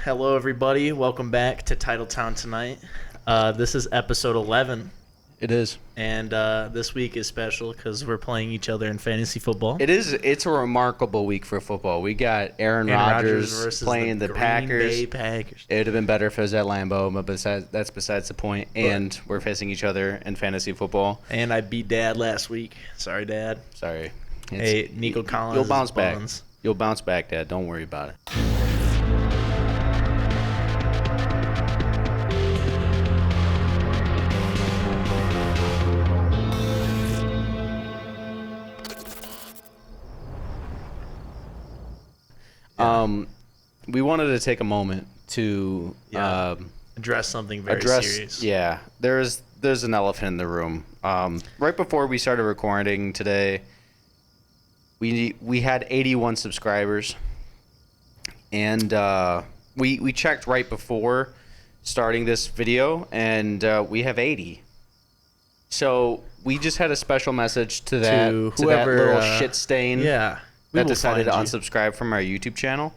Hello, everybody. Welcome back to Titletown Tonight. This is episode 11, It is. and this week is special because we're playing each other in fantasy football. It is. It's a remarkable week for football. We got Aaron Rodgers versus playing the Green Packers. Bay Packers. It would have been better if it was at Lambeau, but that's besides the point. And we're facing each other in fantasy football. And I beat Dad last week. Sorry, Dad. Sorry. Hey, Nico Collins. You'll bounce back. Buns. You'll bounce back, Dad. Don't worry about it. We wanted to take a moment to address something very serious. Yeah, there's an elephant in the room. Right before we started recording today, we had 81 subscribers, and we checked right before starting this video, and we have 80. So we just had a special message to that whoever, that little shit stain. Yeah. That decided to unsubscribe from our YouTube channel.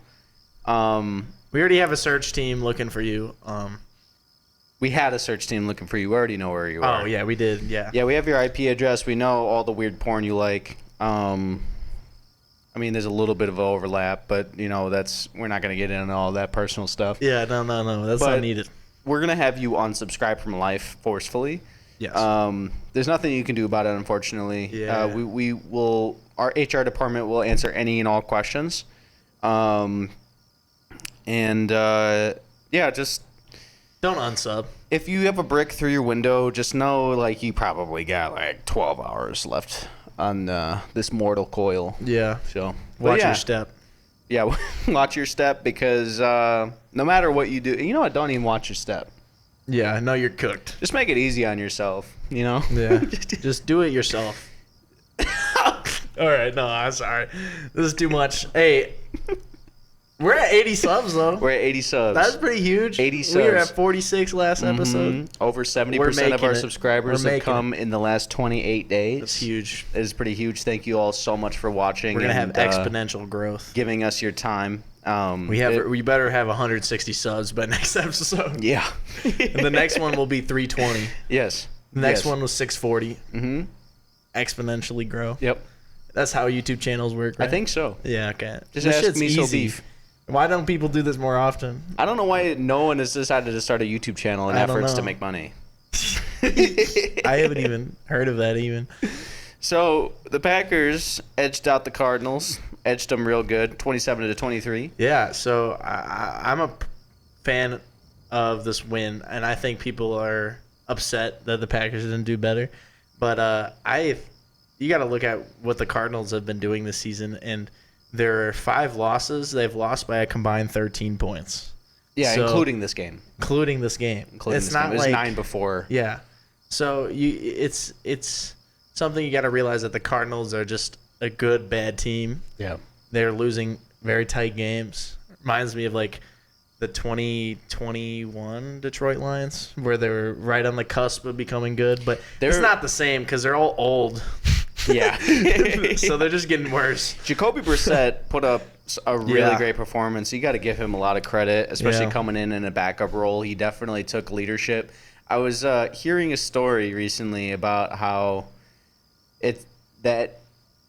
We already have a search team looking for you. We had a search team looking for you. We already know where you are. Oh, yeah, we did. Yeah. Yeah, we have your IP address. We know all the weird porn you like. I mean, there's a little bit of overlap, but, we're not going to get into all that personal stuff. Yeah, no. That's not needed. We're going to have you unsubscribe from life forcefully. Yes. There's nothing you can do about it, unfortunately. Yeah. We will. Our HR department will answer any and all questions. Just don't unsub. if you have a brick through your window, just know you probably got 12 hours left on this mortal coil. Yeah. So Watch your step. Yeah, watch your step because no matter what you do, don't even watch your step. Yeah, no, you're cooked. Just make it easy on yourself. Yeah. Just do it yourself. All right, no, I'm sorry. This is too much. Hey, we're at 80 subs, though. We're at 80 subs. That's pretty huge. 80 subs. We were at 46 last episode. Over 70% of our subscribers have come in the last 28 days. That's huge. It is pretty huge. Thank you all so much for watching. We're going to have exponential growth. Giving us your time. We better have 160 subs by next episode. Yeah. And the next one will be 320. Yes. The next one was 640. Mm-hmm. Exponentially grow. Yep. That's how YouTube channels work, right? I think so. Yeah, okay. Just ask me so beef. Why don't people do this more often? I don't know why no one has decided to start a YouTube channel in efforts to make money. I haven't even heard of that even. So the Packers edged out the Cardinals. Edged them real good, 27-23. Yeah, so I'm a fan of this win, and I think people are upset that the Packers didn't do better. But you got to look at what the Cardinals have been doing this season, and there are 5 losses. They've lost by a combined 13 points. Yeah, including this game. Including this game. It was 9 before. Yeah. So it's something you got to realize that the Cardinals are just a good, bad team. Yeah. They're losing very tight games. Reminds me of the 2021 Detroit Lions, where they were right on the cusp of becoming good. But it's not the same because they're all old. Yeah. So they're just getting worse. Jacoby Brissett put up a really great performance. You got to give him a lot of credit, especially coming in a backup role. He definitely took leadership. I was hearing a story recently about how that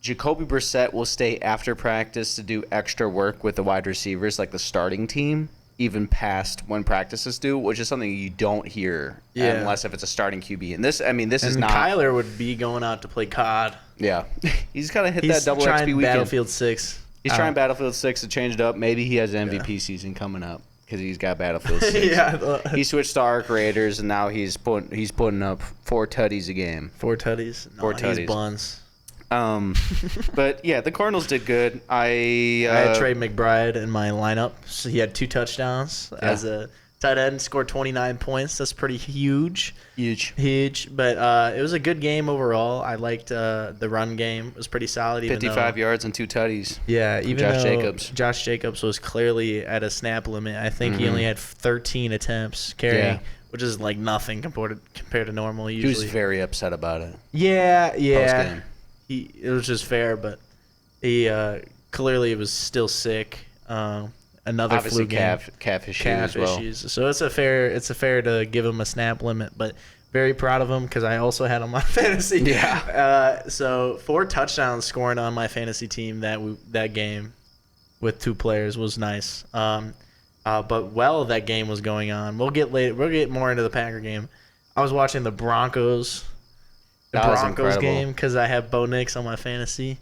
Jacoby Brissett will stay after practice to do extra work with the wide receivers, like the starting team, even past when practices do, which is something you don't hear unless if it's a starting QB. And this is not. Kyler would be going out to play COD. Yeah, he's got to hit that double XP weekend. Battlefield 6. He's trying Battlefield 6 to change it up. Maybe he has an MVP season coming up because he's got Battlefield 6. Yeah, he switched to Arc Raiders, and now he's putting up 4 tutties a game. 4 tutties? No, 4 tutties. He's buns. But yeah, the Cardinals did good. I had Trey McBride in my lineup, so he had 2 touchdowns as a tight end. Scored 29 points. That's pretty huge. Huge. But it was a good game overall. I liked the run game. It was pretty solid. 55 yards and 2 tutties. Yeah, even though Josh Jacobs was clearly at a snap limit. I think he only had 13 attempts carrying. Which is nothing compared to normal. Usually, he was very upset about it. Yeah. Post-game. It was just fair, but he clearly was still sick. another obviously flu game. calf issue as well. Issues. So it's a fair to give him a snap limit, but very proud of him because I also had him on fantasy. Yeah. So 4 touchdowns scoring on my fantasy team that game with 2 players was nice. But while that game was going on, we'll get more into the Packer game. I was watching the Broncos game because I have Bo Nix on my fantasy.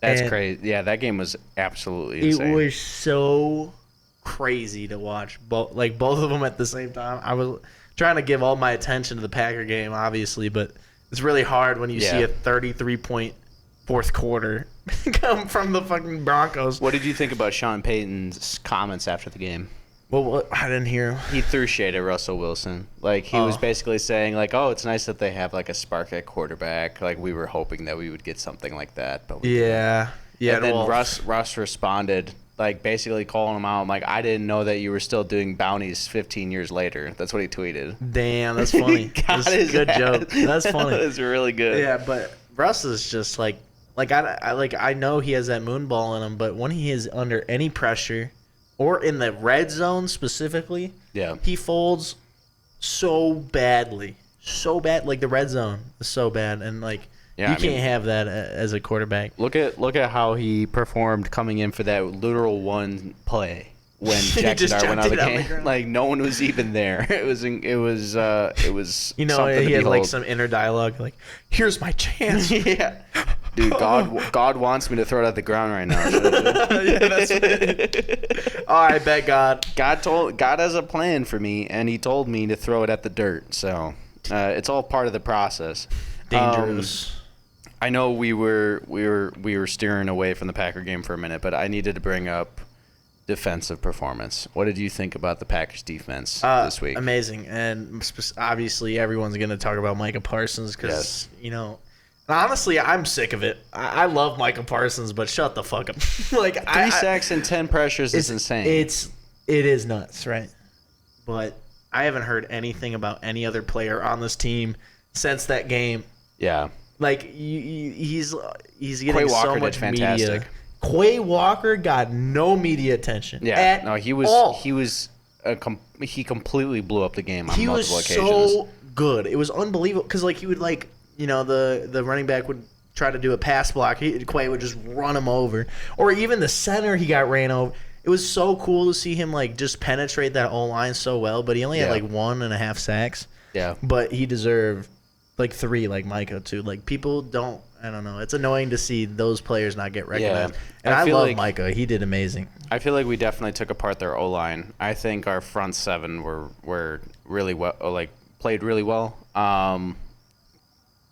That's crazy. Yeah, that game was absolutely insane. It was so crazy to watch. Both of them at the same time. I was trying to give all my attention to the Packer game, obviously, but it's really hard when you see a 33-point fourth quarter come from the fucking Broncos. What did you think about Sean Payton's comments after the game? Well, I didn't hear him. He threw shade at Russell Wilson. Like, he was basically saying, like, oh, it's nice that they have, like, a spark at quarterback. Like, we were hoping that we would get something like that. But yeah. And then Russ responded, like, basically calling him out. I'm like, I didn't know that you were still doing bounties 15 years later. That's what he tweeted. Damn, that's funny. That's a good joke. That's funny. That's really good. Yeah, but Russ is just, I know he has that moon ball in him, but when he is under any pressure – or in the red zone specifically, he folds so badly. So bad. Like, the red zone is so bad. And, you can't have that as a quarterback. Look at how he performed coming in for that literal one play when Jackson Dart went out of the game. Like, no one was even there. It was he had, some inner dialogue, like, here's my chance. Yeah. Dude, God wants me to throw it at the ground right now. Yeah, that's it. Oh, I bet God. God has a plan for me, and He told me to throw it at the dirt. So it's all part of the process. Dangerous. I know we were steering away from the Packer game for a minute, but I needed to bring up defensive performance. What did you think about the Packers defense this week? Amazing, and obviously everyone's going to talk about Micah Parsons because honestly, I'm sick of it. I love Micah Parsons, but shut the fuck up. 3 sacks and 10 pressures is insane. It is nuts, right? But I haven't heard anything about any other player on this team since that game. Yeah. Like, he's getting Quay Walker so much did fantastic. media. Quay Walker got no media attention. Yeah. No, he completely blew up the game on multiple occasions. He was so good. It was unbelievable because he would the running back would try to do a pass block. Quay would just run him over. Or even the center, he got ran over. It was so cool to see him just penetrate that O-line so well, but he only had 1.5 sacks. Yeah. But he deserved 3 like Micah too. People don't, I don't know. It's annoying to see those players not get recognized. Yeah. And I love Micah. He did amazing. I feel like we definitely took apart their O-line. I think our front seven were really well, played really well.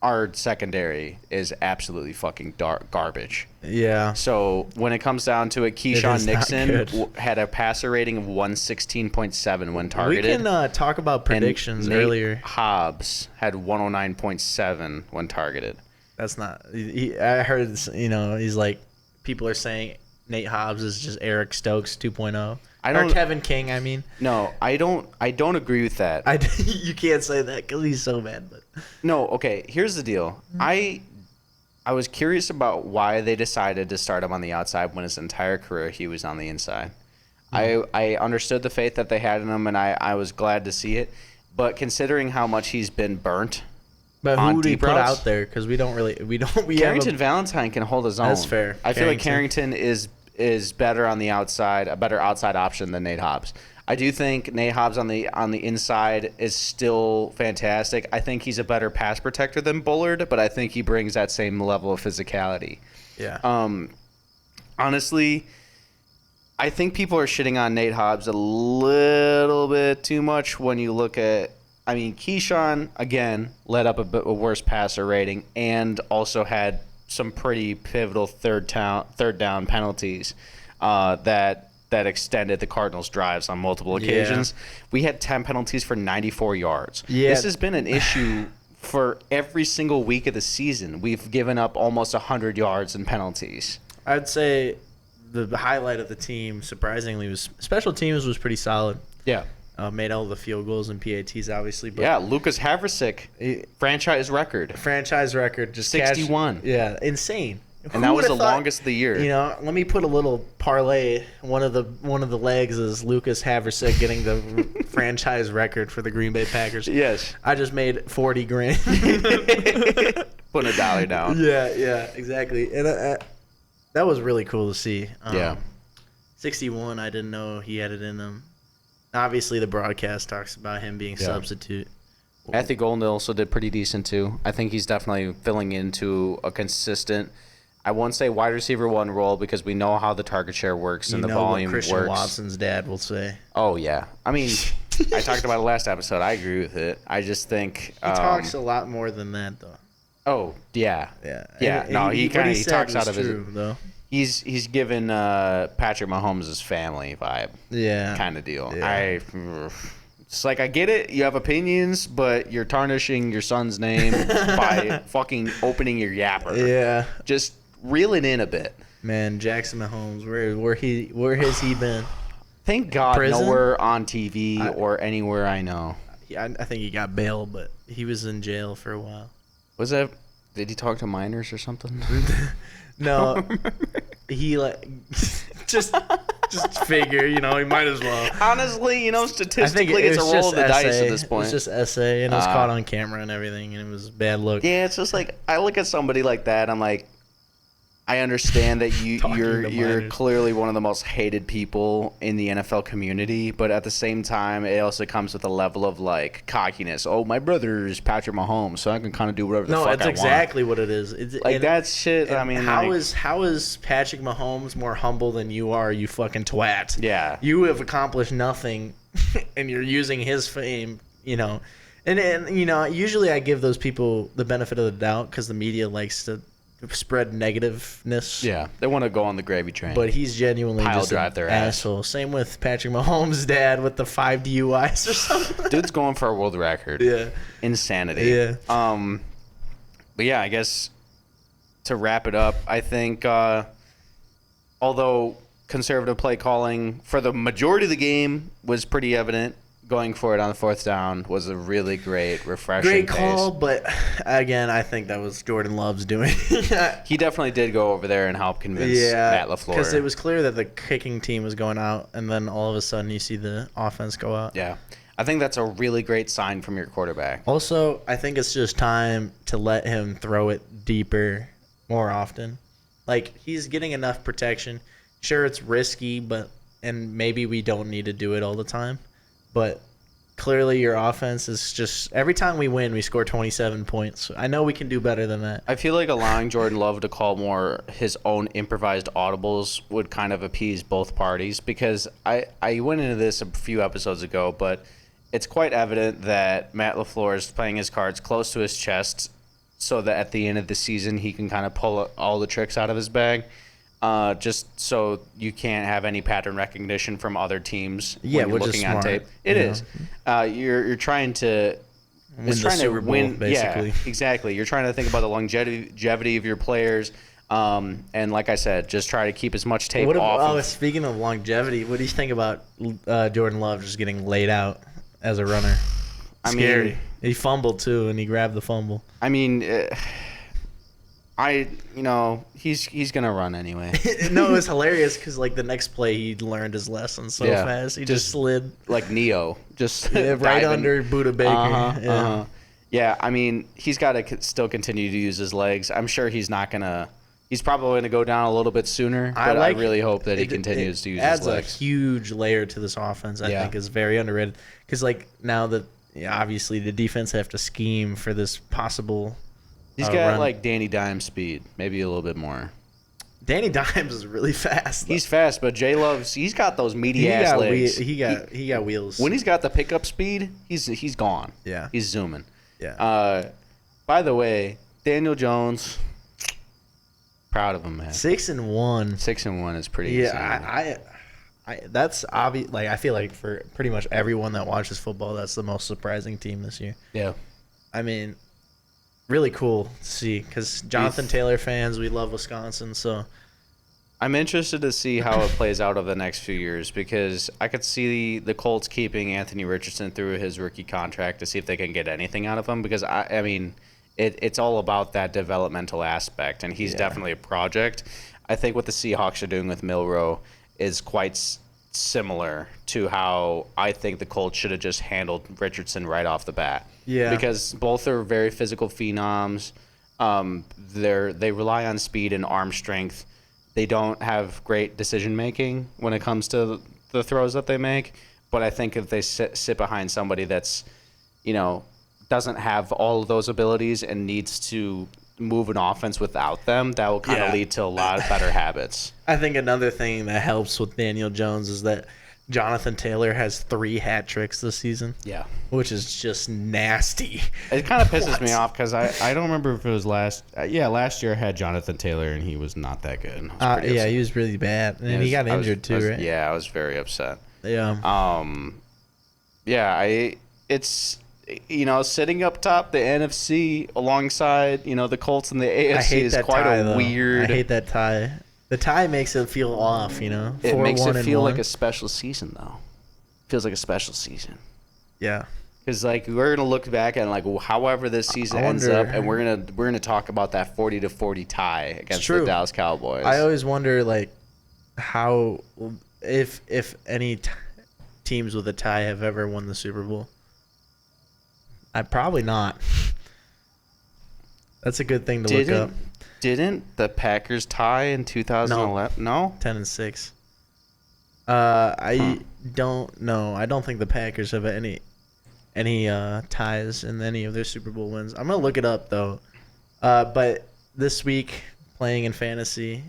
Our secondary is absolutely fucking garbage. Yeah. So when it comes down to it, Keyshawn Nixon had a passer rating of 116.7 when targeted. We can talk about predictions earlier. Hobbs had 109.7 when targeted. That's not. I heard. He's people are saying Nate Hobbs is just Eric Stokes 2.0. Or Kevin King, I mean. No, I don't agree with that. You can't say that because he's so bad. But no, okay. Here's the deal. I was curious about why they decided to start him on the outside when his entire career he was on the inside. Mm-hmm. I understood the faith that they had in him, and I was glad to see it. But considering how much he's been burnt. But who do you put out there? Because we don't. Carrington Valentine can hold his own. That's fair. I feel like Carrington is better on the outside, a better outside option than Nate Hobbs. I do think Nate Hobbs on the inside is still fantastic. I think he's a better pass protector than Bullard, but I think he brings that same level of physicality. Yeah. Honestly, I think people are shitting on Nate Hobbs a little bit too much when you look at. I mean, Keyshawn again led up a worse passer rating and also had some pretty pivotal third down penalties that extended the Cardinals' drives on multiple occasions. Yeah. We had 10 penalties for 94 yards. Yeah. This has been an issue for every single week of the season. We've given up almost 100 yards in penalties. I'd say the highlight of the team, surprisingly, was special teams was pretty solid. Yeah. Made all the field goals and PATs, obviously. But yeah, Lucas Haversick, franchise record. Franchise record. Just 61. Yeah, insane. And that was the longest of the year. You know, let me put a little parlay. One of the legs is Lucas Haversack getting the franchise record for the Green Bay Packers. Yes. I just made $40,000. Putting $1 down. Yeah, exactly. And that was really cool to see. 61, I didn't know he had it in him. Obviously, the broadcast talks about him being substitute. Anthony Golden also did pretty decent, too. I think he's definitely filling into a consistent, I won't say wide receiver one role because we know how the target share works and the volume works. Christian Watson's dad will say. Oh, yeah. I mean, I talked about it last episode. I agree with it. I just think... He talks a lot more than that, though. Oh, yeah. Yeah. Yeah, no, he talks out of his... though. He's given Patrick Mahomes' family vibe, kind of deal. Yeah. It's like, I get it. You have opinions, but you're tarnishing your son's name by fucking opening your yapper. Yeah, just reel it in a bit. Man, Jackson Mahomes, where has he been? Thank God, nowhere on TV or anywhere I know. Yeah, I think he got bail, but he was in jail for a while. Was that? Did he talk to minors or something? No, he just figure, he might as well. Honestly, statistically, it's a roll of the dice at this point. It's just essay, and it was caught on camera and everything, and it was a bad look. Yeah, it's just like I look at somebody like that, I'm like, I understand that you're clearly one of the most hated people in the NFL community, but at the same time, it also comes with a level of like cockiness. Oh, my brother is Patrick Mahomes, so I can kind of do whatever the fuck I want. No, that's exactly what it is. That's shit. I mean, how is Patrick Mahomes more humble than you are? You fucking twat. Yeah, you have accomplished nothing, and you're using his fame. And usually I give those people the benefit of the doubt because the media likes to spread negativeness. Yeah, they want to go on the gravy train. But he's genuinely just an asshole. Same with Patrick Mahomes' dad with the 5 DUIs or something. Dude's going for a world record. Yeah. Insanity. Yeah. But yeah, I guess to wrap it up, I think although conservative play calling for the majority of the game was pretty evident, going for it on the 4th down was a really great, refreshing Great call, but again, I think that was Jordan Love's doing. He definitely did go over there and help convince Matt LaFleur. Because it was clear that the kicking team was going out, and then all of a sudden you see the offense go out. Yeah. I think that's a really great sign from your quarterback. Also, I think it's just time to let him throw it deeper more often. Like, he's getting enough protection. Sure, it's risky, and maybe we don't need to do it all the time. But clearly your offense is just... Every time we win, we score 27 points. I know we can do better than that. I feel like allowing Jordan Love to call more his own improvised audibles would kind of appease both parties, because I went into this a few episodes ago, but it's quite evident that Matt LaFleur is playing his cards close to his chest so that at the end of the season he can kind of pull all the tricks out of his bag. Just so you can't have any pattern recognition from other teams when you're looking on tape. It is. You're trying to win the Super Bowl, basically. Yeah, exactly. You're trying to think about the longevity of your players. And like I said, just try to keep as much tape off. Speaking of longevity, what do you think about Jordan Love just getting laid out as a runner? Scary. He fumbled too, and he grabbed the fumble. I mean. He's gonna run anyway. No, it was hilarious because the next play he learned his lesson so fast. He just slid like Neo, just right under Buda Baker. Yeah, I mean he's got to still continue to use his legs. I'm sure he's not gonna. He's probably gonna go down a little bit sooner. But I really hope that he continues to use his legs. Adds a huge layer to this offense. I think is very underrated because now that obviously the defense have to scheme for this possible. He's got Danny Dimes speed, maybe a little bit more. Danny Dimes is really fast. He's fast, but Jay Love's he's got those meaty ass legs. He got wheels. When he's got the pickup speed, he's gone. Yeah, he's zooming. Yeah. By the way, Daniel Jones, proud of him, man. 6-1. 6-1 is pretty. Yeah, that's obvious. I feel like for pretty much everyone that watches football, that's the most surprising team this year. Yeah. I mean. Really cool to see because Jonathan Taylor fans, we love Wisconsin. So I'm interested to see how it plays out over the next few years because I could see the Colts keeping Anthony Richardson through his rookie contract to see if they can get anything out of him because, I mean, it's all about that developmental aspect, and he's definitely a project. I think what the Seahawks are doing with Milroe is quite similar to how I think the Colts should have just handled Richardson right off the bat. Yeah. Because both are very physical phenoms. They rely on speed and arm strength. They don't have great decision making when it comes to the throws that they make. But I think if they sit behind somebody that's, doesn't have all of those abilities and needs to move an offense without them, that will kind of lead to a lot of better habits. I think another thing that helps with Daniel Jones is that Jonathan Taylor has 3 hat tricks this season. Yeah. Which is just nasty. It kind of pisses me off because I don't remember if it was last year I had Jonathan Taylor and he was not that good. He was really bad. And he got injured too, right? Yeah, I was very upset. Yeah. It's sitting up top the NFC alongside, the Colts and the AFC is quite a weird. I hate that tie. The tie makes it feel off, It makes it feel like a special season, though. Feels like a special season. Yeah. Because we're gonna look back and however this season ends up, and we're gonna talk about that 40-40 tie against the Dallas Cowboys. I always wonder how if any teams with a tie have ever won the Super Bowl. Probably not. That's a good thing to look up. Didn't the Packers tie in 2011? No? 10-6. I don't know. I don't think the Packers have any ties in any of their Super Bowl wins. I'm gonna look it up though. But this week playing in fantasy,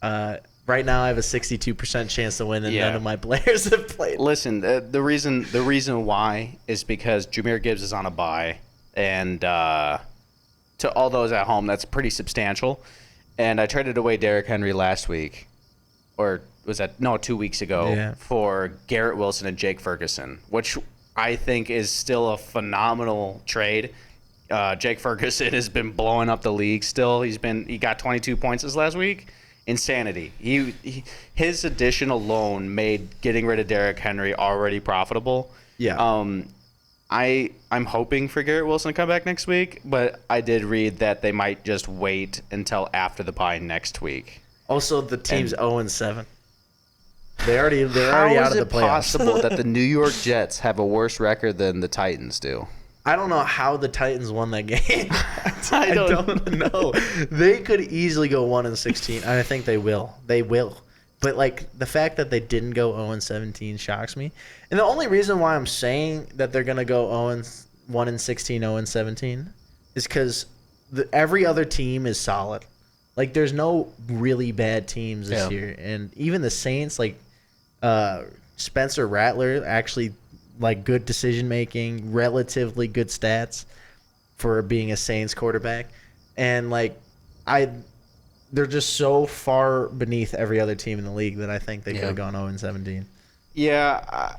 right now I have a 62% chance to win, and none of my players have played. Listen, the reason why is because Jahmyr Gibbs is on a bye, and to all those at home, that's pretty substantial. And I traded away Derrick Henry last week, or was that 2 weeks ago, for Garrett Wilson and Jake Ferguson, which I think is still a phenomenal trade. Jake Ferguson has been blowing up the league still. He got 22 points this last week. Insanity. His addition alone made getting rid of Derrick Henry already profitable. Yeah. I'm hoping for Garrett Wilson to come back next week, but I did read that they might just wait until after the bye next week. Also, the team's 0-7. They're already out of the playoffs. How is it possible that the New York Jets have a worse record than the Titans do? I don't know how the Titans won that game. I don't know. They could easily go 1-16. I think they will. They will. But the fact that they didn't go 0-17 shocks me. And the only reason why I'm saying that they're gonna go 1-16, 0-17 is because every other team is solid. There's no really bad teams this year, and even the Saints, Spencer Rattler, actually good decision making, relatively good stats for being a Saints quarterback, and they're just so far beneath every other team in the league that I think they could have gone 0-17. Yeah,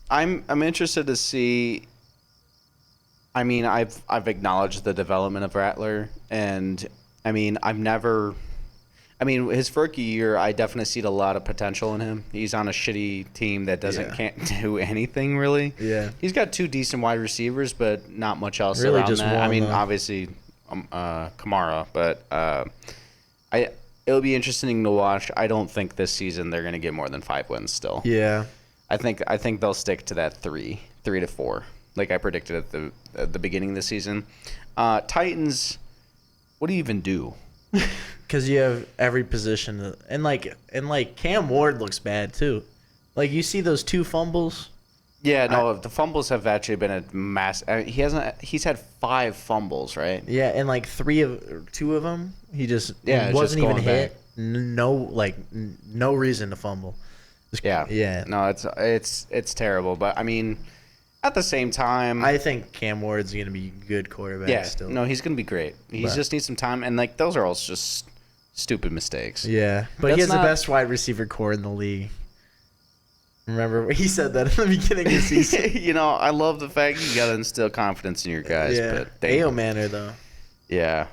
I'm interested to see. I mean, I've acknowledged the development of Rattler, and his rookie year, I definitely see a lot of potential in him. He's on a shitty team that can't do anything really. Yeah, he's got 2 decent wide receivers, but not much else really around just that. One, obviously, Kamara, but it'll be interesting to watch. I don't think this season they're going to get more than 5 wins still. Yeah, I think they'll stick to that 3 to 4, like I predicted at the beginning of the season. Titans, what do you even do? Because you have every position, and Cam Ward looks bad too. You see those 2 fumbles. Yeah, no, the fumbles have actually been a mass. He's had 5 fumbles, right? Yeah, and 2 of them, he just wasn't even hit. Back. No reason to fumble. Yeah. No, it's terrible, but at the same time, I think Cam Ward's gonna be a good quarterback. Still. No, he's gonna be great. He just needs some time, and those are all just stupid mistakes. Yeah, but he has the best wide receiver core in the league. Remember, he said that in the beginning of the season. I love the fact you got to instill confidence in your guys. Yeah, A.O. Manor, though. Yeah.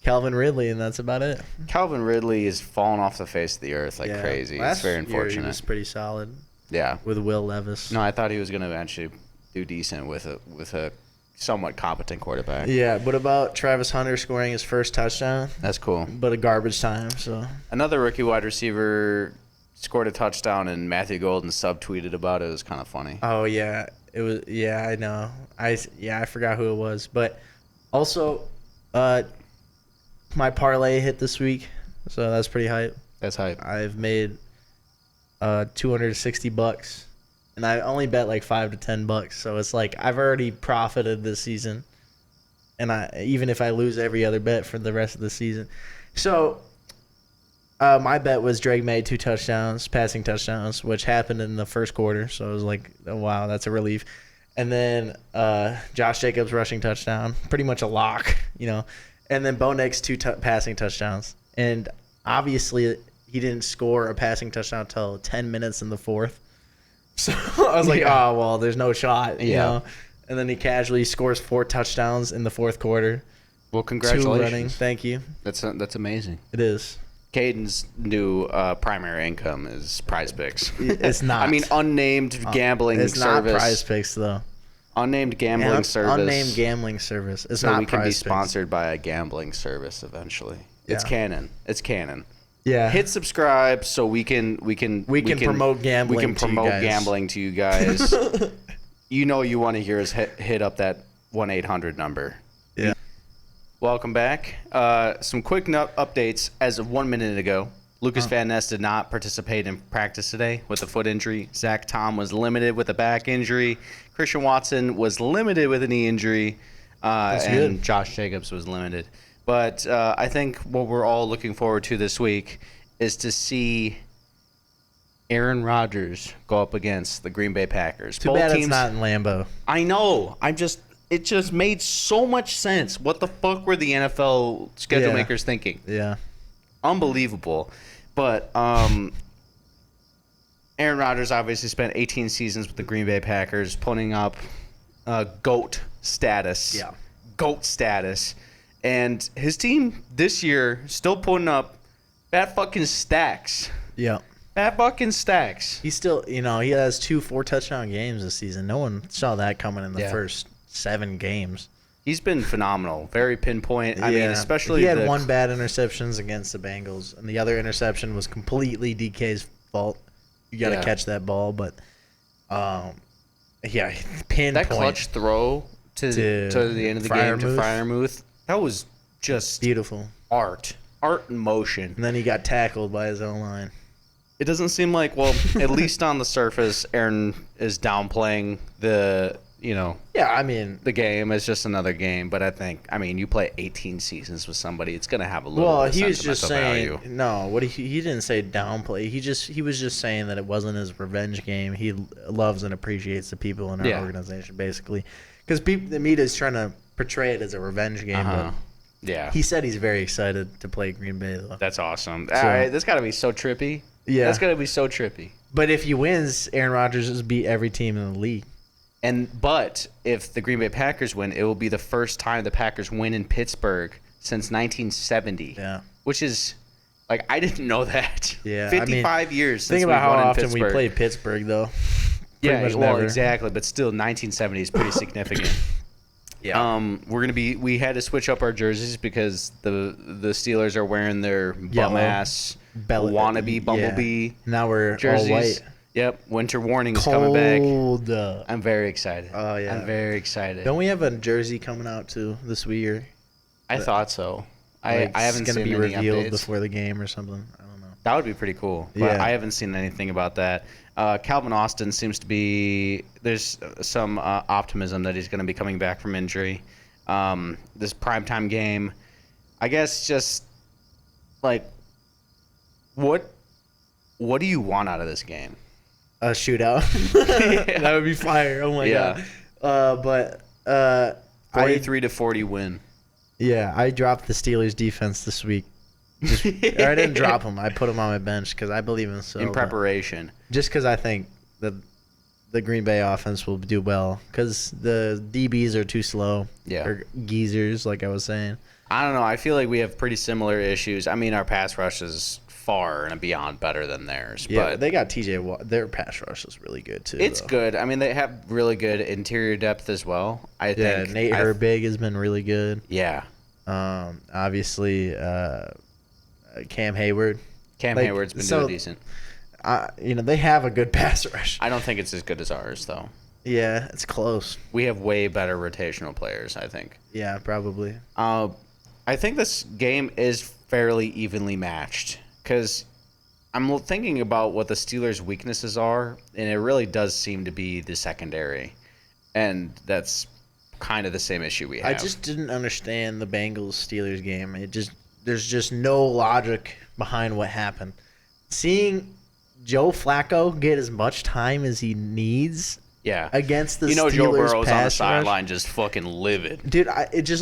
Calvin Ridley, and that's about it. Calvin Ridley is falling off the face of the earth crazy. It's very unfortunate. Year he was pretty solid. Yeah. With Will Levis. No, I thought he was going to actually do decent with a somewhat competent quarterback. Yeah. What about Travis Hunter scoring his first touchdown? That's cool. But a garbage time. So another rookie wide receiver scored a touchdown, and Matthew Golden subtweeted about it. It was kind of funny. Oh yeah, it was. Yeah, I know. I forgot who it was, but also, my parlay hit this week, so that's pretty hype. That's hype. I've made $260, and I only bet like $5 to $10, so it's like I've already profited this season, and even if I lose every other bet for the rest of the season, so. My bet was Drake May 2 touchdowns, passing touchdowns, which happened in the first quarter. So it was like, oh, wow, that's a relief. And then Josh Jacobs rushing touchdown, pretty much a lock, And then Bo Nix 2 passing touchdowns. And obviously he didn't score a passing touchdown until 10 minutes in the fourth. So I was like, oh, well, there's no shot, you know. And then he casually scores 4 touchdowns in the fourth quarter. Well, congratulations. 2 running. Thank you. That's amazing. It is. Caden's new primary income is Prize Picks. It's not. I mean, unnamed gambling service. It's not Prize Picks, though. Unnamed gambling service. Unnamed gambling service. It's so not we can be Prize sponsored by a gambling service eventually. Yeah. It's canon. It's canon. Yeah. Hit subscribe so we can promote gambling. We can promote gambling to you guys. You want to hear us hit up that 1-800 number. Yeah. Welcome back. Some quick updates as of 1 minute ago. Lucas Van Ness did not participate in practice today with a foot injury. Zach Tom was limited with a back injury. Christian Watson was limited with a knee injury. And good. Josh Jacobs was limited. But I think what we're all looking forward to this week is to see Aaron Rodgers go up against the Green Bay Packers. Too bad it's not in Lambeau. I know. It just made so much sense. What the fuck were the NFL schedule makers thinking? Yeah. Unbelievable. But Aaron Rodgers obviously spent 18 seasons with the Green Bay Packers, putting up GOAT status. Yeah. GOAT status. And his team this year still putting up fat fucking stacks. Yeah. Fat fucking stacks. He still, he has 2 4-touchdown games this season. No one saw that coming in the first 7 games. He's been phenomenal. Very pinpoint. I mean, especially he had 1 bad interceptions against the Bengals, and the other interception was completely DK's fault. You got to catch that ball, but pinpoint. That clutch throw to the end of the game to Freiermuth, that was just beautiful. Art in motion. And then he got tackled by his own line. It doesn't seem like, at least on the surface, Aaron is downplaying the the game is just another game. But I think, you play 18 seasons with somebody, it's going to have a little bit of he was just saying, value. No, what he didn't say downplay. He was just saying that it wasn't his revenge game. He loves and appreciates the people in our organization, basically. Because the media is trying to portray it as a revenge game. But he said he's very excited to play Green Bay, though. That's awesome. All right, that's got to be so trippy. Yeah. That's got to be so trippy. But if he wins, Aaron Rodgers has beat every team in the league. But if the Green Bay Packers win, it will be the first time the Packers win in Pittsburgh since 1970. Yeah. Which is, I didn't know that. Yeah. 55 years since think about how often we Pittsburgh. played Pittsburgh, though. Exactly. But still, 1970 is pretty significant. Yeah. We had to switch up our jerseys because the Steelers are wearing their bum-ass wannabe Bumblebee Now we're jerseys. All white. Yep, winter warning is coming back. Cold. I'm very excited. Oh, yeah. I'm very excited. Don't we have a jersey coming out, too, this week? I thought so. I haven't seen any updates. It's going to be revealed before the game or something. I don't know. That would be pretty cool. But I haven't seen anything about that. Calvin Austin seems to be – there's some optimism that he's going to be coming back from injury. This primetime game, I guess just, what do you want out of this game? A shootout. That would be fire. Oh my god. 43-40 win. Yeah, I dropped the Steelers defense this week. I didn't drop them. I put them on my bench because I believe in so. In preparation. Just because I think that the Green Bay offense will do well because the DBs are too slow. Yeah. Or geezers, like I was saying. I don't know. I feel like we have pretty similar issues. Our pass rush is far and beyond better than theirs. Yeah, but they got TJ Watt. Their pass rush is really good too. It's though. good. I mean, they have really good interior depth as well. I think Nate Herbig has been really good. Yeah. Obviously, Cam Hayward. Hayward's been doing decent. They have a good pass rush. I don't think it's as good as ours, though. Yeah, it's close. We have way better rotational players, I think. Yeah, probably. I think this game is fairly evenly matched because I'm thinking about what the Steelers' weaknesses are, and it really does seem to be the secondary. And that's kind of the same issue we have. I just didn't understand the Bengals-Steelers game. There's just no logic behind what happened. Seeing Joe Flacco get as much time as he needs against the Steelers Joe Burrow's pass on the rush, sideline just fucking livid. Dude, it just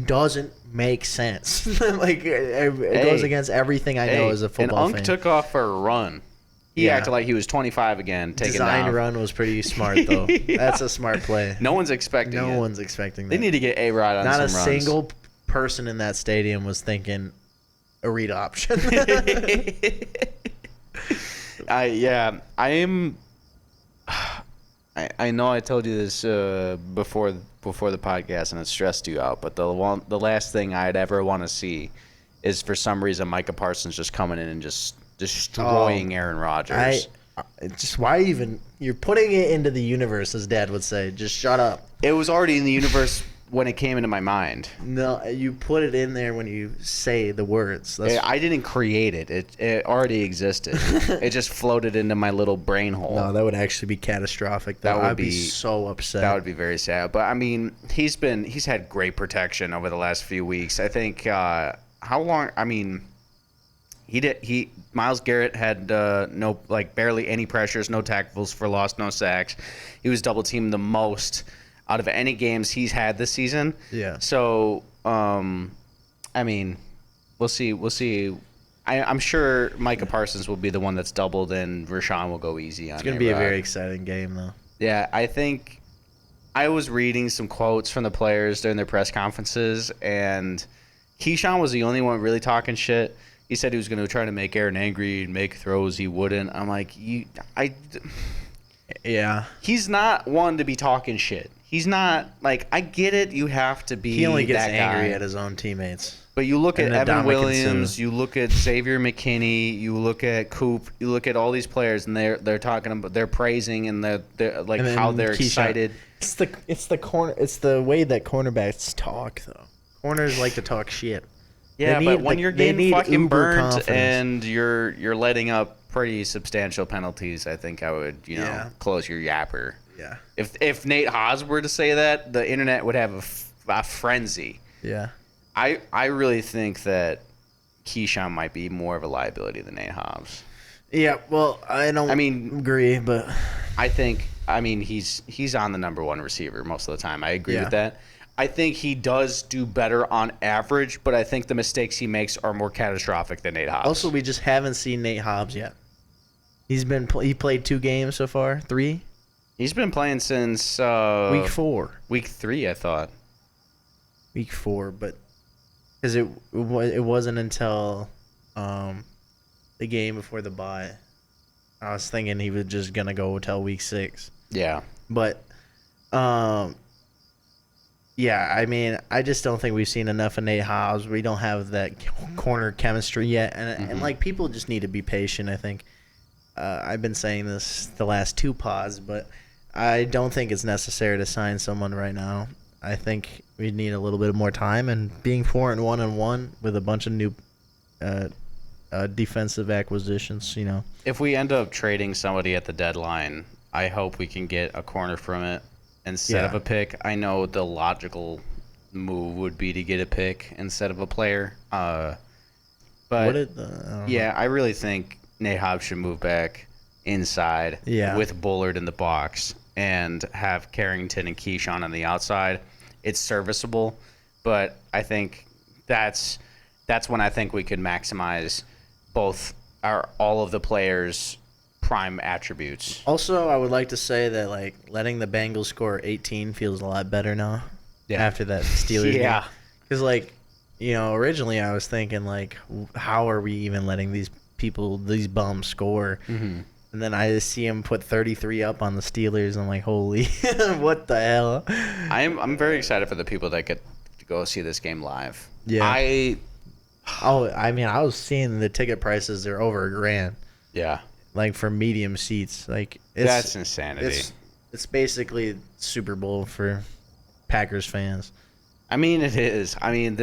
doesn't make sense. It goes against everything I know as a football fan. And Unk took off for a run. He acted like he was 25 again. Design run was pretty smart though. That's a smart play. No one's expecting it. No one's expecting that. They need to get A-Rod on some runs. Not a single person in that stadium was thinking a read option. I know I told you this before the podcast and it stressed you out, but the last thing I'd ever want to see is for some reason Micah Parsons just coming in and just destroying Aaron Rodgers. Why even? You're putting it into the universe, as Dad would say. Just shut up. It was already in the universe when it came into my mind. No, you put it in there when you say the words. I didn't create it. It already existed. It just floated into my little brain hole. No, that would actually be catastrophic. I'd be so upset. That would be very sad. But I mean, he's had great protection over the last few weeks. I think how long? I mean, Myles Garrett had barely any pressures, no tackles for loss, no sacks. He was double teamed the most out of any games he's had this season. Yeah. So, I mean, we'll see. I'm sure Micah Parsons will be the one that's doubled, and Rashawn will go easy on. It's going to be a very exciting game, though. Yeah, I think I was reading some quotes from the players during their press conferences, and Keyshawn was the only one really talking shit. He said he was going to try to make Aaron angry and make throws he wouldn't. I'm like, yeah. He's not one to be talking shit. He's not I get it. You have to be. He only gets that angry guy. at his own teammates. But you look at Evan Williams, you look at Xavier McKinney, you look at Coop, you look at all these players, and they're talking about, they're praising, and they're like how they're excited. It's the way that cornerbacks talk though. Corners like to talk shit. Yeah, but when you're getting fucking burnt confidence. and you're letting up pretty substantial penalties, I think I would close your yapper. Yeah. If Nate Haas were to say that, the internet would have a frenzy. Yeah. I really think that Keyshawn might be more of a liability than Nate Haas. Yeah, well, I don't agree, but he's on the number one receiver most of the time. I agree with that. I think he does do better on average, but I think the mistakes he makes are more catastrophic than Nate Hobbs. Also, we just haven't seen Nate Hobbs yet. He played 2 games so far, 3. He's been playing since week 4, week 3, I thought. Week 4, but because it wasn't until the game before the bye. I was thinking he was just gonna go till week 6. Yeah, but yeah, I mean, I just don't think we've seen enough of Nate Hobbs. We don't have that corner chemistry yet, and people just need to be patient. I think I've been saying this the last 2 pods, but I don't think it's necessary to sign someone right now. I think we need a little bit more time, and being 4-1-1 with a bunch of new defensive acquisitions, If we end up trading somebody at the deadline, I hope we can get a corner from it instead of a pick. I know the logical move would be to get a pick instead of a player. But I really think Nate Hobbs should move back inside with Bullard in the box and have Carrington and Keyshawn on the outside. It's serviceable, but I think that's when I think we could maximize all of the players' prime attributes. Also, I would like to say that letting the Bengals score 18 feels a lot better now after that Steelers game. Because originally I was thinking how are we even letting these these bums score. Mm-hmm. And then I see him put 33 up on the Steelers. I'm like, holy, what the hell? I'm very excited for the people that get to go see this game live. Yeah. I was seeing the ticket prices. They're over $1,000. Yeah. Like for medium seats. Like that's insanity. It's basically Super Bowl for Packers fans. I mean, it is. I mean,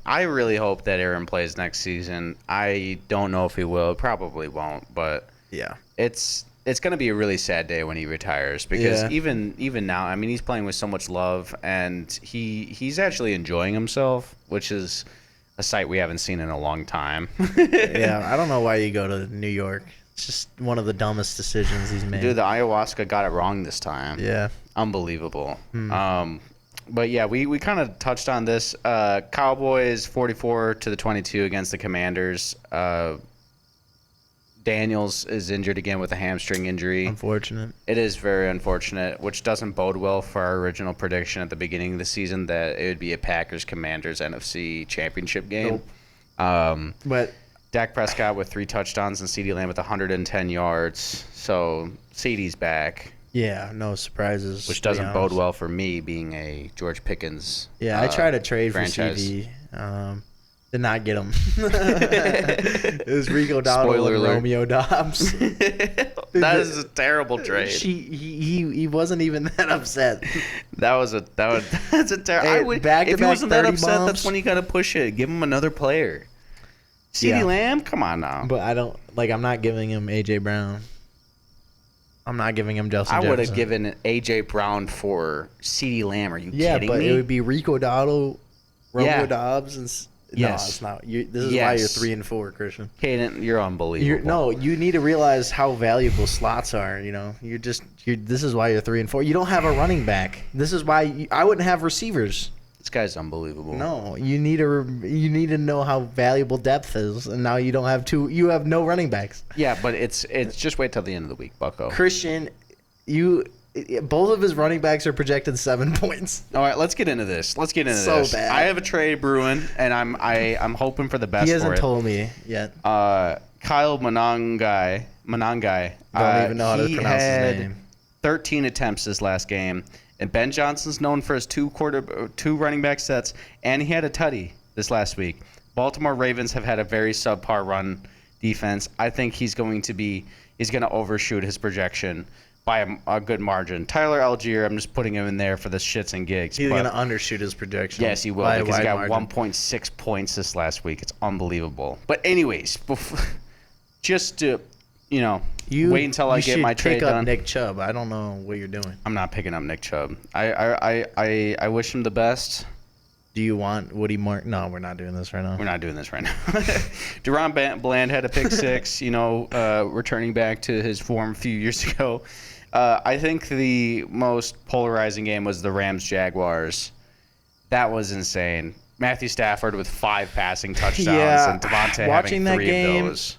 I really hope that Aaron plays next season. I don't know if he will. Probably won't. But yeah, it's going to be a really sad day when he retires because even now, I mean, he's playing with so much love and he's actually enjoying himself, which is a sight we haven't seen in a long time. Yeah, I don't know why you go to New York. It's just one of the dumbest decisions he's made. Dude, the ayahuasca got it wrong this time. Yeah, unbelievable. But yeah, we kind of touched on this. Cowboys 44-22 against the Commanders. Daniels is injured again with a hamstring injury. Unfortunate. It is very unfortunate, which doesn't bode well for our original prediction at the beginning of the season that it would be a Packers-Commanders NFC Championship game. Nope. But Dak Prescott with 3 touchdowns and CeeDee Lamb with 110 yards. So CeeDee's back. Yeah, no surprises. Which doesn't bode well for me being a George Pickens. Yeah, I tried to trade franchise. for CeeDee. Did not get him. It was Rico Dowdle and Romeo Dobbs. That is a terrible trade. He wasn't even that upset. That's a terrible. If he wasn't that upset, that's when you got to push it. Give him another player. CeeDee Lamb, come on now. But I'm not giving him AJ Brown. I'm not giving him Justin Jefferson. I would have given AJ Brown for CeeDee Lamb. Are you kidding me? Yeah, but it would be Rico Dowdle, Romeo Dobbs, and no, it's not. This is why you're 3-4, Christian. Caden, you're unbelievable. You need to realize how valuable slots are. You know, this is why you're 3-4. You don't have a running back. This is why I wouldn't have receivers. This guy's unbelievable. No, you need to know how valuable depth is, and now you don't have two. You have no running backs. Yeah, but it's just wait till the end of the week, Bucko. Christian, both of his running backs are projected 7 points. All right, let's get into this. So bad. I have a trade brewing, and I'm hoping for the best. He hasn't told me yet. Kyle Monangai. Don't even know how to pronounce his name. 13 attempts this last game, and Ben Johnson's known for his two running back sets, and he had a tutty this last week. Baltimore Ravens have had a very subpar run defense. I think he's going to overshoot his projection by a good margin. Tyler Algier, I'm just putting him in there for the shits and gigs. He's going to undershoot his projection. Yes, he will, because he got 1.6 points this last week. It's unbelievable. But anyways, just to, wait until I get my trade done. You should pick up Nick Chubb. I don't know what you're doing. I'm not picking up Nick Chubb. I wish him the best. Do you want Woody Mark? No, we're not doing this right now. We're not doing this right now. Deron Bland had a pick 6, returning back to his form a few years ago. I think the most polarizing game was the Rams-Jaguars. That was insane. Matthew Stafford with 5 passing touchdowns and Devontae having 3 of those.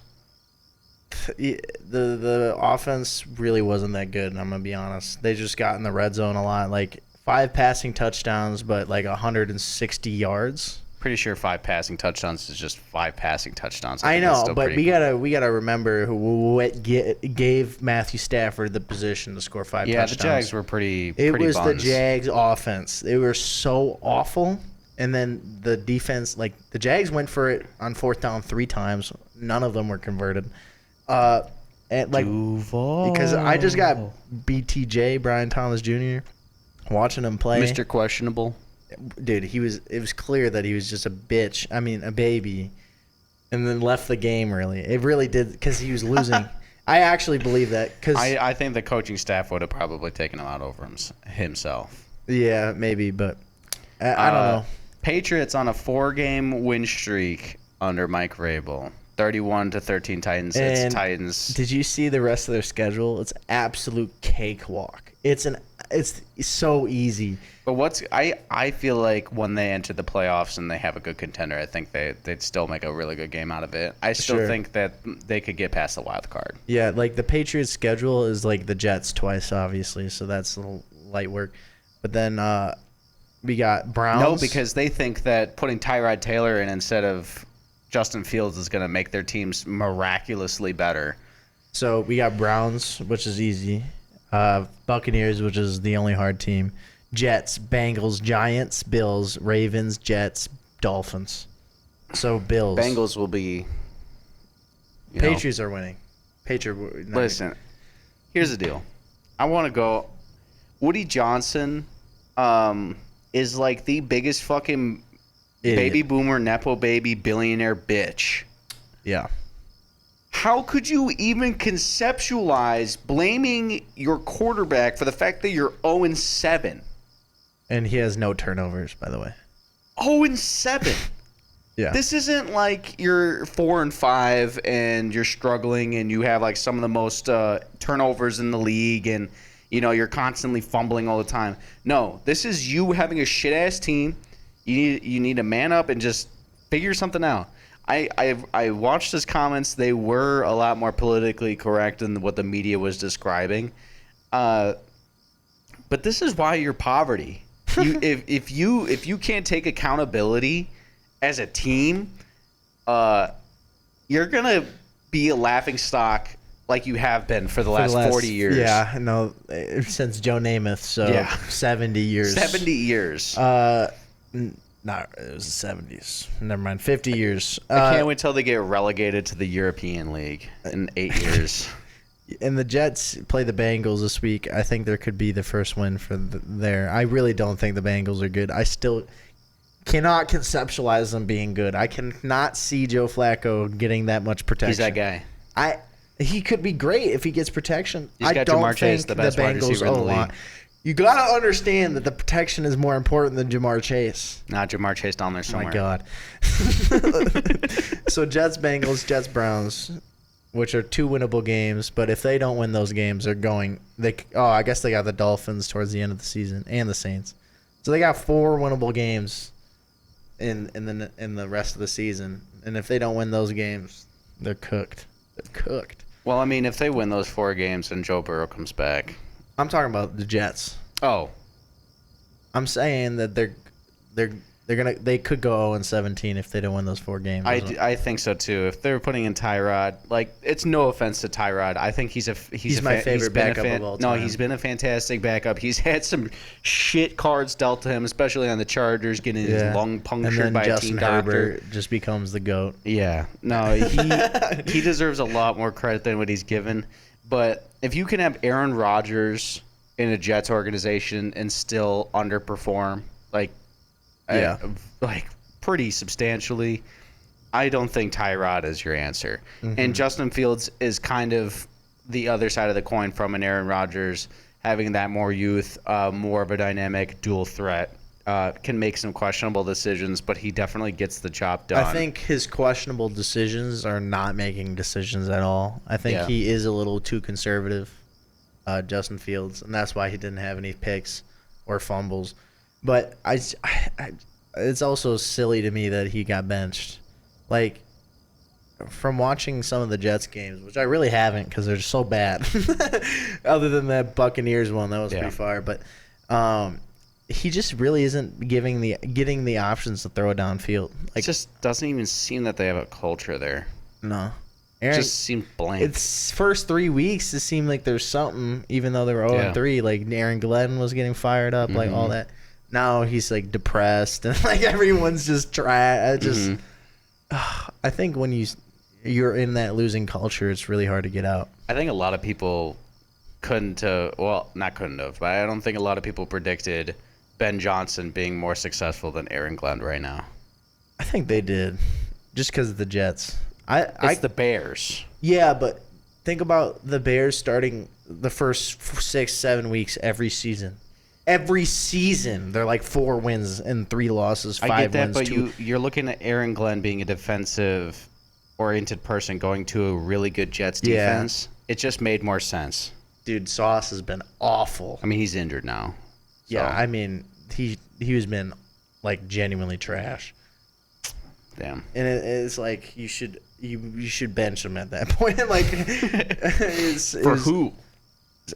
The offense really wasn't that good, I'm going to be honest. They just got in the red zone a lot. Like 5 passing touchdowns, but like 160 yards. Pretty sure 5 passing touchdowns is just 5 passing touchdowns. I know, but we gotta remember what gave Matthew Stafford the position to score 5 touchdowns. Yeah, the Jags were pretty. It was buns. The Jags' offense. They were so awful, and then the defense. Like the Jags went for it on 4th down 3 times. None of them were converted. And because I just got BTJ, Brian Thomas Jr. watching him play. Mr. Questionable. Dude, it was clear that he was just a bitch. I mean, a baby. And then left the game, really. It really did, because he was losing. I actually believe that. Cause, I think the coaching staff would have probably taken him out over himself. Yeah, maybe, but I don't know. Patriots on a 4-game win streak under Mike Vrabel. 31-13 Titans. It's Titans. Did you see the rest of their schedule? It's absolute cakewalk. It's so easy. But I feel like when they enter the playoffs and they have a good contender, I think they'd still make a really good game out of it. I still think that they could get past the wild card. Yeah, like the Patriots' schedule is like the Jets twice, obviously, so that's a little light work. But then we got Browns. No, because they think that putting Tyrod Taylor in instead of Justin Fields is going to make their teams miraculously better. So we got Browns, which is easy. Buccaneers, which is the only hard team. Jets, Bengals, Giants, Bills, Ravens, Jets, Dolphins. So Bills. Bengals will be. Patriots are winning. Listen, here's the deal. I want to go. Woody Johnson is like the biggest fucking Idiot. baby boomer, nepo baby, billionaire bitch. Yeah. How could you even conceptualize blaming your quarterback for the fact that you're 0-7? And he has no turnovers, by the way. 0-7. Yeah. This isn't like you're 4-5 and you're struggling and you have like some of the most turnovers in the league and you're constantly fumbling all the time. No, this is you having a shit ass team. You need to man up and just figure something out. I watched his comments. They were a lot more politically correct than what the media was describing. But this is why you're poverty. If you can't take accountability as a team, you're gonna be a laughing stock like you have been for the last 40 years. Yeah, no, since Joe Namath. So Yeah. 70 years. 70 years. No, it was the 70s. Never mind. 50 years. I can't wait till they get relegated to the European League in 8 years. And the Jets play the Bengals this week. I think there could be the first win for there. I really don't think the Bengals are good. I still cannot conceptualize them being good. I cannot see Joe Flacco getting that much protection. He's that guy. He could be great if he gets protection. He's got Jamar Chase, the best wide receiver in the league. You gotta understand that the protection is more important than Jamar Chase. Not Jamar Chase down there somewhere. Oh my God. So Jets, Bengals, Jets, Browns, which are 2 winnable games. But if they don't win those games, they're going. I guess they got the Dolphins towards the end of the season and the Saints. So they got 4 winnable games in the rest of the season. And if they don't win those games, they're cooked. They're cooked. Well, I mean, if they win those 4 games and Joe Burrow comes back. I'm talking about the Jets. Oh. I'm saying that they could go 0-17 if they don't win those 4 games. I think so too. If they're putting in Tyrod, like, it's no offense to Tyrod. I think he's my favorite backup of all time. No, he's been a fantastic backup. He's had some shit cards dealt to him, especially on the Chargers, getting his lung punctured by a team doctor. Herbert just becomes the GOAT. Yeah. No, he deserves a lot more credit than what he's given. But if you can have Aaron Rodgers in a Jets organization and still underperform, like pretty substantially, I don't think Tyrod is your answer. Mm-hmm. And Justin Fields is kind of the other side of the coin from an Aaron Rodgers, having that more youth, more of a dynamic dual threat. Can make some questionable decisions, but he definitely gets the job done. I think his questionable decisions are not making decisions at all. I think he is a little too conservative, Justin Fields, and that's why he didn't have any picks or fumbles. But it's also silly to me that he got benched. Like, from watching some of the Jets games, which I really haven't because they're so bad, other than that Buccaneers one, that was pretty far. But he just really isn't getting the options to throw it downfield. Like, it just doesn't even seem that they have a culture there. No. It just seemed blank. It's first 3 weeks, it seemed like there's something, even though they were 0-3. Like, Aaron Glenn was getting fired up, like all that. Now he's, like, depressed, and, like, everyone's just trying. I think when you're in that losing culture, it's really hard to get out. I think a lot of people not couldn't have, but I don't think a lot of people predicted Ben Johnson being more successful than Aaron Glenn right now. I think they did, just because of the Jets. It's the Bears. Yeah, but think about the Bears starting the first 6-7 weeks every season. Every season, they're like 4 wins and 3 losses, 5 wins. I get that, but 2. you're looking at Aaron Glenn being a defensive-oriented person going to a really good Jets defense. Yeah. It just made more sense. Dude, Sauce has been awful. I mean, he's injured now. So. Yeah, I mean, he has been, like, genuinely trash. Damn. And it's like you should bench him at that point. Like, who?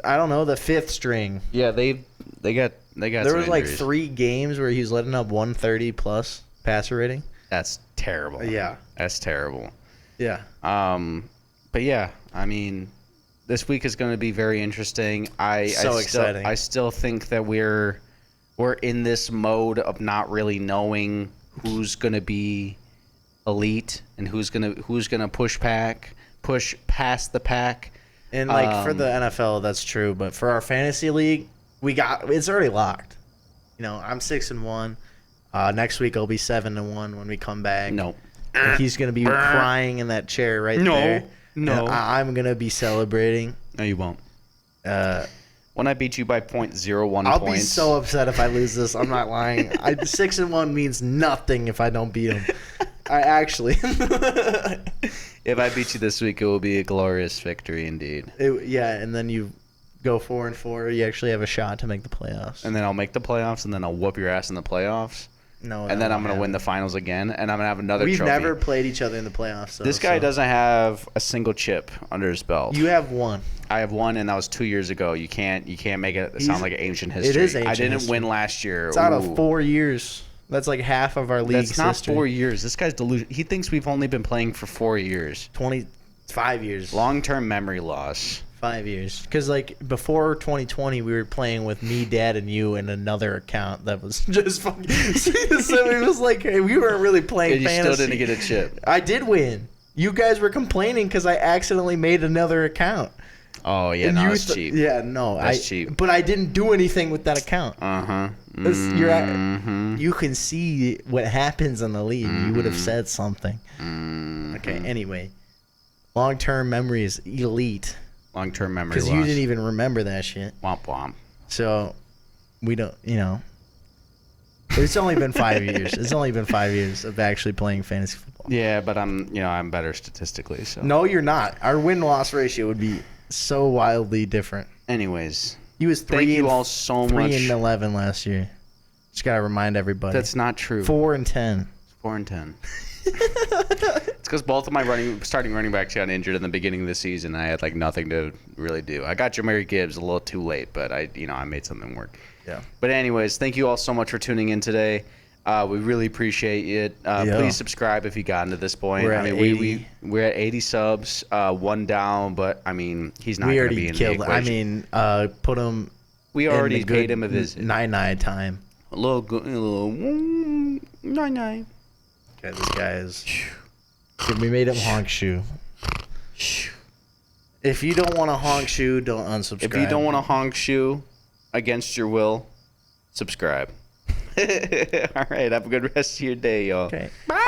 I don't know, the 5th string. Yeah, they got. There was like 3 games where he was letting up 130 plus passer rating. That's terrible. Yeah, That's terrible. Yeah. But yeah, I mean, this week is going to be very interesting. Exciting. I still think that we're in this mode of not really knowing who's going to be elite and who's gonna push past the pack. And for the NFL, that's true. But for our fantasy league, it's already locked. I'm 6-1. Next week I'll be 7-1 when we come back. No. He's gonna be crying in that chair right there. No. I'm gonna be celebrating. No, you won't. When I beat you by 0.01 I'll points. be so upset if I lose this. I'm not lying. 6-1 means nothing if I don't beat him. I actually. If I beat you this week, it will be a glorious victory indeed. And then you go 4-4. You actually have a shot to make the playoffs. And then I'll make the playoffs, and then I'll whoop your ass in the playoffs. No. And then I'm going to win the finals again, and I'm going to have another We've trophy. never played each other in the playoffs. This guy doesn't have a single chip under his belt. You have one. I have one, and that was 2 years ago. You can't make it sound like ancient history. It is ancient I didn't history. win last year. It's out of 4 years. That's like half of our league's history. That's not history. 4 years. This guy's delusional. He thinks we've only been playing for 4 years. 25 years. Long-term memory loss. 5 years. Because, before 2020, we were playing with me, Dad, and you in another account that was just fucking... So it was hey, we weren't really playing and you fantasy. still didn't get a chip. I did win. You guys were complaining because I accidentally made another account. Oh, yeah, that's cheap. Yeah, no. That's cheap. But I didn't do anything with that account. Uh-huh. You can see what happens in the league. You would have said something. Okay, anyway. Long-term memory is elite. Long-term memory Because you didn't even remember that shit. Womp womp. So, we don't, It's only been 5 years. It's only been 5 years of actually playing fantasy football. Yeah, but I'm better statistically, so. No, you're not. Our win-loss ratio would be so wildly different. Anyways. He was thank you all so much. 3-11 last year. Just got to remind everybody. That's not true. 4-10. 4-10. It's because both of my starting running backs got injured in the beginning of the season. I had nothing to really do. I got Jahmyr Gibbs a little too late, but I made something work. Yeah. But anyways, thank you all so much for tuning in today. We really appreciate it. Please subscribe if you got into this point. We're at 80. We're at 80 subs, one down, but he's not going to be in the equation. Put him. We already paid him a visit. 9 time. A little 9. Okay, this guy is. We made him honk shoe. If you don't want to honk shoe, don't unsubscribe. If you don't want to honk shoe against your will, subscribe. All right, have a good rest of your day, y'all. Okay. Bye.